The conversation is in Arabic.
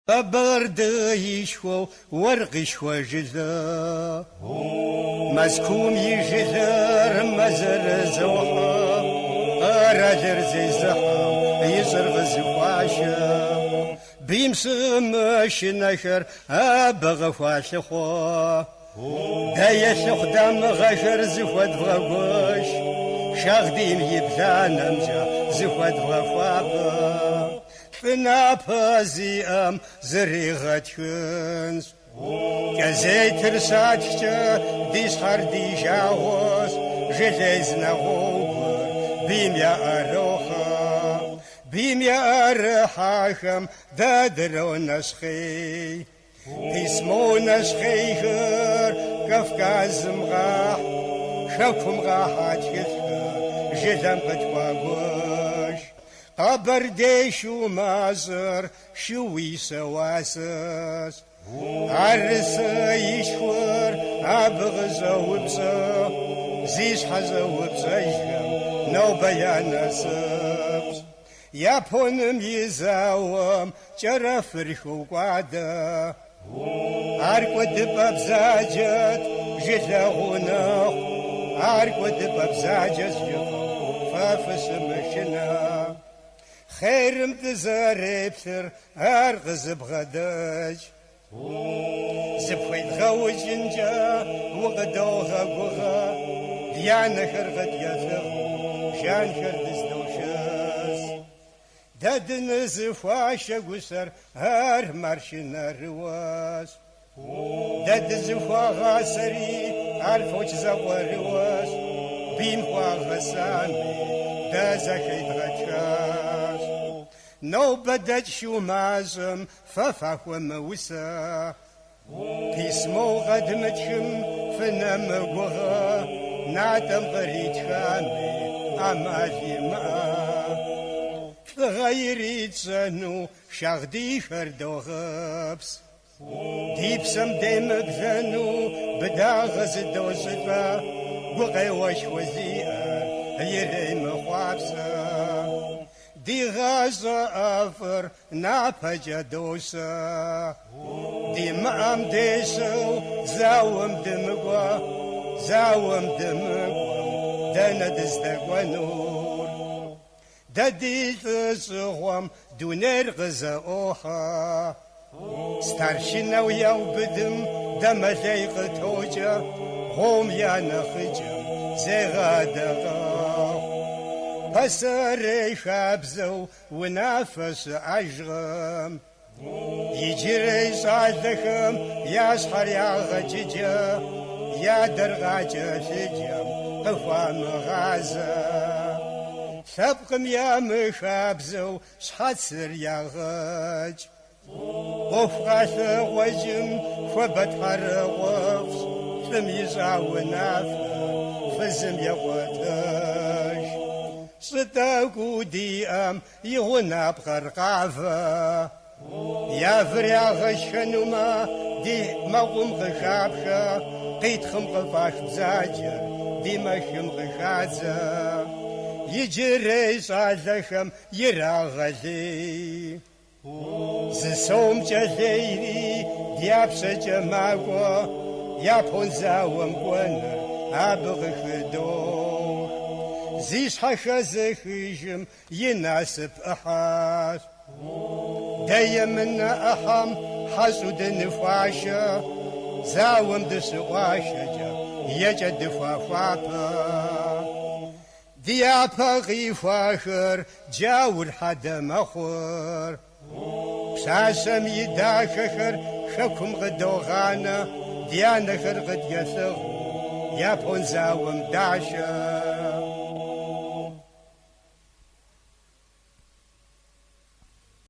برد يشوى ورق يشوى جذا مسكوم يجذر مزر زوحا راجر زي زحا يسرغ زفاشا بيمسمش نشر أبغى فاشخوا دايا خدام غشر زفوت فغوش شاغدين يبلان أمجا زفوت فغفابا فنا بازيام زريغة شنس كزي ترساتشا ديس خردي جاوز جليزنا غوبر بيم يا أروخا بيم يا أرحاكم دادرو نسخي تسمو نسخيخر كفكاز مغاح شوكم غاحات يذكر جلم قد واغوش قبر ديشو مازر شوي سواسس عرس يشور أبغزا وبزا زيش حزا وبزا يجم نو بيانا سبز يا بونم يزاوم جرى فرخو قعدا عرق ودبا بزاجت جلا غناخ عرق ودبا بزاجت جفا فافس مشنا خير متزاري بثر أرغز بغداج زبخيت غوج جنجا وغدوغا قوغا ديانا خرغت يثغ شان خردز دوشاس دادن زفاشا قسر هار مارشنا رواس داد زفا غاسري عرفوش زغوا رواس بيم خوا غسامي دازا خيت غتشاس نو بدت شو مازم ففاكو موسى كيسمو غد متشم فنم قوغا ناتم غريت خامي أمالي ما غيري تسنو شاغدي فردو غبس ديبسم ديم بذنو بدا غزدو زدوا قوغي وش وزيئر يري مخوابسا دي غازة أفر نابجا دوسا دي مام ديسو زاوم دمقوا دانا دزدقوا نور دادي تسغوام دونير غزا أوحا ستارشنا وياو بدم دمالي قطوجا هم يا نخجم زي غادقا بسري خابزو ونافس عجغم يجري صادخم يا سحر يا غججا يا درغاجة سجم قفام غازا سبقم يا مخابزو سحاتسر يا غج وفغاث وجم فبتحر وفس فميزا ونافر فزم يا وتاش صدقو ديام يغنى بغرقافة يا فريا غشنو ما دي مغم غشابشا قيت خم غفاش بزاجر دي مشم غشازة يجري صالخم يراغلي زسوم جليلي ديابسة جماغو يا بونزا ومقونا أبغ خدوش زيش حشا زخيجم يناسب أحاس دايا منا أحم حسود نفاشا زاوم دسواشا يجا دفافاتا ديابا غيفاشر جاور حدا مخور بساسم يداششر شكم غدوغانا ديانا خرغد يثغ يا بونزاوم داشا